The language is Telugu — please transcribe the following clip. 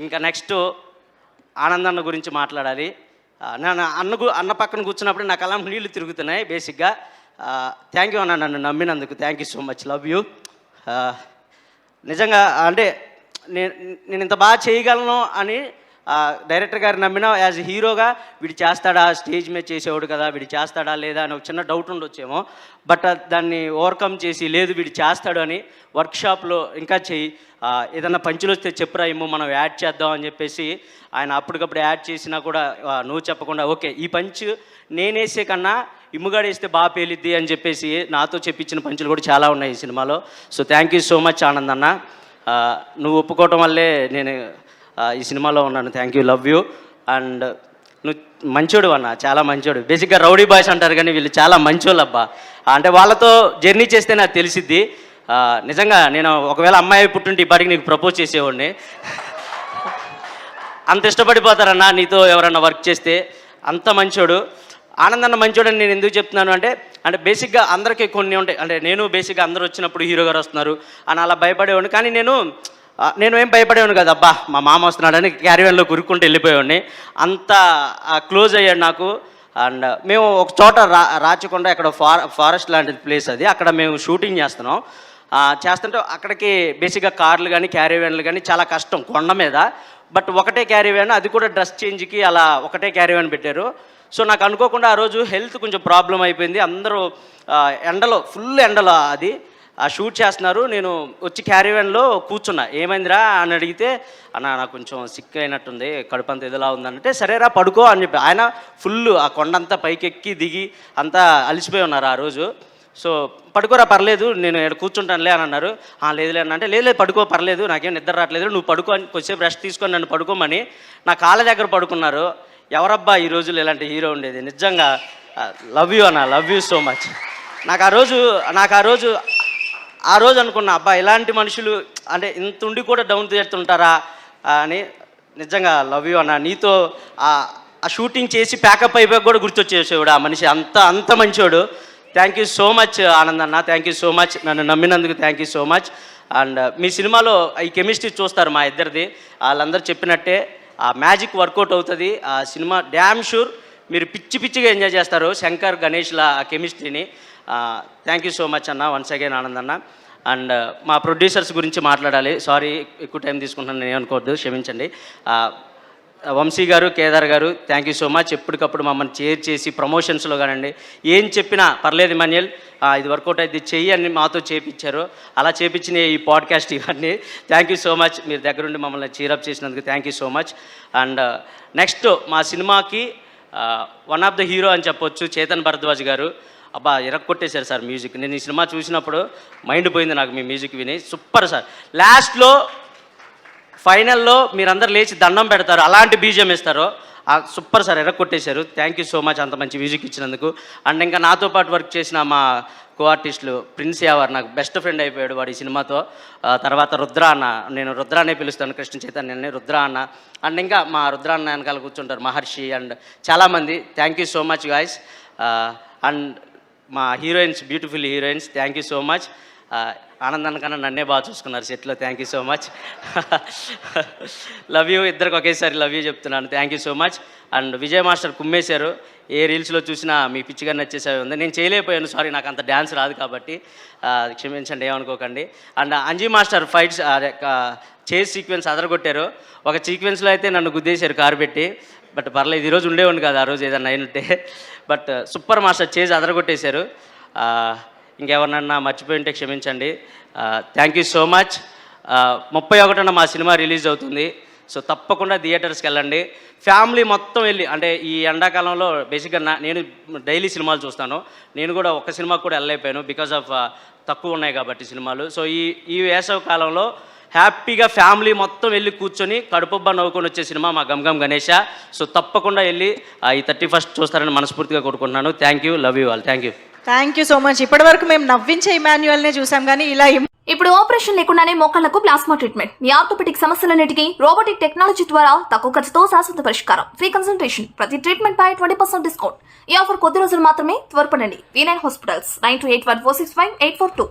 ఇంకా నెక్స్ట్ ఆనందన్న గురించి మాట్లాడాలి. నేను అన్న పక్కన కూర్చున్నప్పుడు నాకు అలా నీళ్ళు తిరుగుతున్నాయి బేసిక్గా. థ్యాంక్ యూ అన్న, నన్ను నమ్మినందుకు thank you so much, love you. నిజంగా అంటే నేను ఇంత బాగా చేయగలను అని డైరెక్టర్ గారు నమ్మిన యాజ్ హీరోగా వీడు చేస్తాడా, స్టేజ్ మీద చేసేవాడు కదా, వీడు చేస్తాడా లేదా అని ఒక చిన్న డౌట్ ఉండొచ్చేమో. బట్ దాన్ని ఓవర్కమ్ చేసి లేదు వీడు చేస్తాడు అని వర్క్షాప్లో ఇంకా చెయ్యి, ఏదన్నా పంచులు వస్తే చెప్పురా ఏమో మనం యాడ్ చేద్దాం అని చెప్పేసి ఆయన అప్పటికప్పుడు యాడ్ చేసినా కూడా నువ్వు చెప్పకుండా ఓకే ఈ పంచ్ నేనేసే కన్నా ఇమ్ముగాడు వేస్తే బాగా పేలిద్ది అని చెప్పేసి నాతో చెప్పించిన పంచులు కూడా చాలా ఉన్నాయి ఈ సినిమాలో. So thank you so much Anand అన్న, నువ్వు ఒప్పుకోవటం వల్లే నేను ఈ సినిమాలో ఉన్నాను. Thank you, love you. And నువ్వు మంచోడు అన్న, చాలా మంచోడు. బేసిక్గా రౌడీ బాయ్స్ అంటారు కానీ వీళ్ళు చాలా మంచోళ్ళు అబ్బా. అంటే వాళ్ళతో జర్నీ చేస్తే నాకు తెలిసిద్ది. నిజంగా నేను ఒకవేళ అమ్మాయి పుట్టుంటే ఇప్పటికి నీకు ప్రపోజ్ చేసేవాడిని. అంత ఇష్టపడిపోతారన్నా నీతో ఎవరన్నా వర్క్ చేస్తే, అంత మంచోడు. ఆనందన్న మంచోడని నేను ఎందుకు చెప్తున్నాను అంటే బేసిక్గా అందరికీ కొన్ని ఉంటాయి. అంటే నేను బేసిక్గా అందరూ వచ్చినప్పుడు హీరో గారు వస్తున్నారు అని అలా భయపడేవాడిని. కానీ నేను ఏం భయపడేవాడిని కదా, అబ్బా మా మామ వస్తున్నాడని క్యారీవన్లో కురుక్కుంటూ వెళ్ళిపోయేవాడిని. అంత క్లోజ్ అయ్యాడు నాకు. అండ్ మేము ఒక చోట రాచకొండ, అక్కడ ఫారెస్ట్ లాంటి ప్లేస్ అది, అక్కడ మేము షూటింగ్ చేస్తుంటే అక్కడికి బేసిక్గా కార్లు కానీ క్యారీవన్లు కానీ చాలా కష్టం కొండ మీద. బట్ ఒకటే క్యారీవన్, అది కూడా డ్రెస్ చేంజ్కి అలా ఒకటే క్యారీవన్ పెట్టారు. సో నాకు అనుకోకుండా ఆ రోజు హెల్త్ కొంచెం ప్రాబ్లం అయిపోయింది. అందరూ ఎండలో, ఫుల్ ఎండలో అది షూట్ చేస్తున్నారు. నేను వచ్చి క్యారీవన్లో కూర్చున్నా, ఏమైందిరా అని అడిగితే అన్న నాకు కొంచెం సిక్ అయినట్టుంది, కడుపు అంతా ఎదులా ఉందంటే సరేరా పడుకో అని చెప్పి ఆయన ఫుల్ ఆ కొండంతా పైకెక్కి దిగి అంతా అలసిపోయి ఉన్నారు ఆ రోజు. సో పడుకోరా పర్లేదు నేను ఇక్కడ కూర్చుంటానులే అని అన్నారు. లేదులే అని అంటే లేదు పడుకో పర్లేదు నాకేం నిద్ర రావట్లేదు, నువ్వు పడుకో అని కొద్దిసేపు రెస్ట్ తీసుకొని నన్ను పడుకోమని నా కాళ్ళ దగ్గర పడుకున్నారు. ఎవరబ్బా ఈ రోజులు ఇలాంటి హీరో ఉండేది. నిజంగా లవ్ యూ అన్న, లవ్ యూ సో మచ్. నాకు ఆ రోజు అనుకున్నా, అబ్బా ఇలాంటి మనుషులు అంటే ఇంత ఉండి కూడా డౌన్ చేస్తుంటారా అని. నిజంగా లవ్ యూ అన్న. నీతో ఆ షూటింగ్ చేసి ప్యాకప్ అయిపోయి కూడా గుర్తొచ్చేసేవాడు ఆ మనిషి, అంత మంచోడు. Thank you so much Anand అన్న, థ్యాంక్ యూ సో మచ్, నన్ను నమ్మినందుకు thank you so much. And మీ సినిమాలో ఈ కెమిస్ట్రీ చూస్తారు మా ఇద్దరిది, వాళ్ళందరూ చెప్పినట్టే ఆ మ్యాజిక్ వర్కౌట్ అవుతుంది. ఆ సినిమా డ్యామ్ షూర్ మీరు పిచ్చిగా ఎంజాయ్ చేస్తారు శంకర్ గణేష్ల ఆ కెమిస్ట్రీని. థ్యాంక్ యూ సో మచ్ అన్న, వన్స్ అగైన్ ఆనంద్ అన్న. అండ్ మా ప్రొడ్యూసర్స్ గురించి మాట్లాడాలి. సారీ ఎక్కువ టైం తీసుకుంటున్నాను, నేను అనుకోవద్దు, క్షమించండి. వంశీ గారు, కేదార్ గారు థ్యాంక్ యూ సో మచ్. ఎప్పటికప్పుడు మమ్మల్ని చేర్ చేసి ప్రమోషన్స్లో కానండి ఏం చెప్పినా పర్లేదు మాన్యుల్ ఇది వర్కౌట్ అయితే చెయ్యి అని మాతో చేపించారు. అలా చేపించిన ఈ పాడ్కాస్ట్ ఇవన్నీ థ్యాంక్ యూ సో మచ్. మీరు దగ్గరుండి మమ్మల్ని చీరప్ చేసినందుకు thank you so much. And next మా సినిమాకి వన్ ఆఫ్ ద హీరో అని చెప్పొచ్చు చేతన్ భరద్వాజ్ గారు. అబ్బా ఇరక్కొట్టేశారు సార్ మ్యూజిక్. నేను ఈ సినిమా చూసినప్పుడు మైండ్ పోయింది నాకు మీ మ్యూజిక్ విని. Super sir. లాస్ట్లో ఫైనల్లో మీరందరూ లేచి దండం పెడతారు, అలాంటి బీజియం ఇస్తారు. సూపర్ సార్, ఎర్రకొట్టేశారు. థ్యాంక్ యూ సో మచ్ అంత మంచి మ్యూజిక్ ఇచ్చినందుకు. అండ్ ఇంకా నాతో పాటు వర్క్ చేసిన మా కో ఆర్టిస్టులు ప్రిన్స్ యావర్ నాకు బెస్ట్ ఫ్రెండ్ అయిపోయాడు వాడు ఈ సినిమాతో. తర్వాత రుద్ర అన్న, నేను రుద్ర అనే పిలుస్తాను, కృష్ణ చైతన్యని రుద్ర అన్న. అండ్ ఇంకా మా రుద్ర అన్న వెనకాల కూర్చుంటారు మహర్షి అండ్ చాలామంది. Thank you so much guys. And మా heroines, beautiful heroines, thank you so much. ఆనందాన్ని కన్నా నన్నే బాగా చూసుకున్నారు సెట్లో. Thank you so much. Love you, ఇద్దరికి ఒకేసారి లవ్ యూ చెప్తున్నాను. Thank you so much. And Vijay master కుమ్మేశారు, ఏ రీల్స్లో చూసినా మీ పిచ్చిగా నచ్చేసేవి ఉంది. నేను చేయలేకపోయాను, సారీ, నాకు అంత డ్యాన్స్ రాదు కాబట్టి క్షమించండి, ఏమనుకోకండి. And Anji master fights chase sequence అదరగొట్టారు. ఒక సీక్వెన్స్లో అయితే నన్ను గుద్దేశారు కారు పెట్టి. బట్ పర్లేదు, ఈరోజు ఉండేవాడిని కాదు, ఆ రోజు ఏదన్నా అయినట్టే. బట్ సూపర్ మాస్టర్ చేజ్ అదరగొట్టేశారు. ఇంకెవరినన్నా మర్చిపోయి ఉంటే క్షమించండి. Thank you so much. 31న మా సినిమా రిలీజ్ అవుతుంది. సో తప్పకుండా థియేటర్స్కి వెళ్ళండి, ఫ్యామిలీ మొత్తం వెళ్ళి. అంటే ఈ ఎండాకాలంలో బేసిక్గా నేను డైలీ సినిమాలు చూస్తాను. నేను కూడా ఒక్క సినిమాకి కూడా వెళ్ళలేకపోయాను బికాజ్ ఆఫ్ తక్కువ ఉన్నాయి కాబట్టి సినిమాలు. సో ఈ వేసవి కాలంలో హ్యాపీగా ఫ్యామిలీ మొత్తం వెళ్ళి కూర్చొని కడుపుబ్బా నవ్వుకొని వచ్చే సినిమా మా గమ్ గణేష. సో తప్పకుండా వెళ్ళి ఈ 31st చూస్తారని మనస్ఫూర్తిగా కోరుకుంటున్నాను. Thank you, love you all. Thank you so much. ఇప్పటివరకు మేము నవ్వించే ఇమాన్యుయల్నే చూసాం కానీ ఇలా ఇప్పుడు ఆపరేషన్ లేకుండానే మోకాళ్లకు ప్లాస్మా ట్రీట్మెంట్. మీ ఆర్థోపెటిక్ సమస్యలన్నిటికీ రోబోటిక్ టెక్నాలజీ ద్వారా తక్కువ ఖర్చుతో శాశ్వత పరిష్కారం. ఫ్రీ కన్సల్టేషన్, ప్రతి ట్రీట్మెంట్ పై 20% డిస్కౌంట్. ఈ ఆఫర్ కొద్ది రోజులు మాత్రమే, త్వరపడండి. V9 hospitals 9281465842.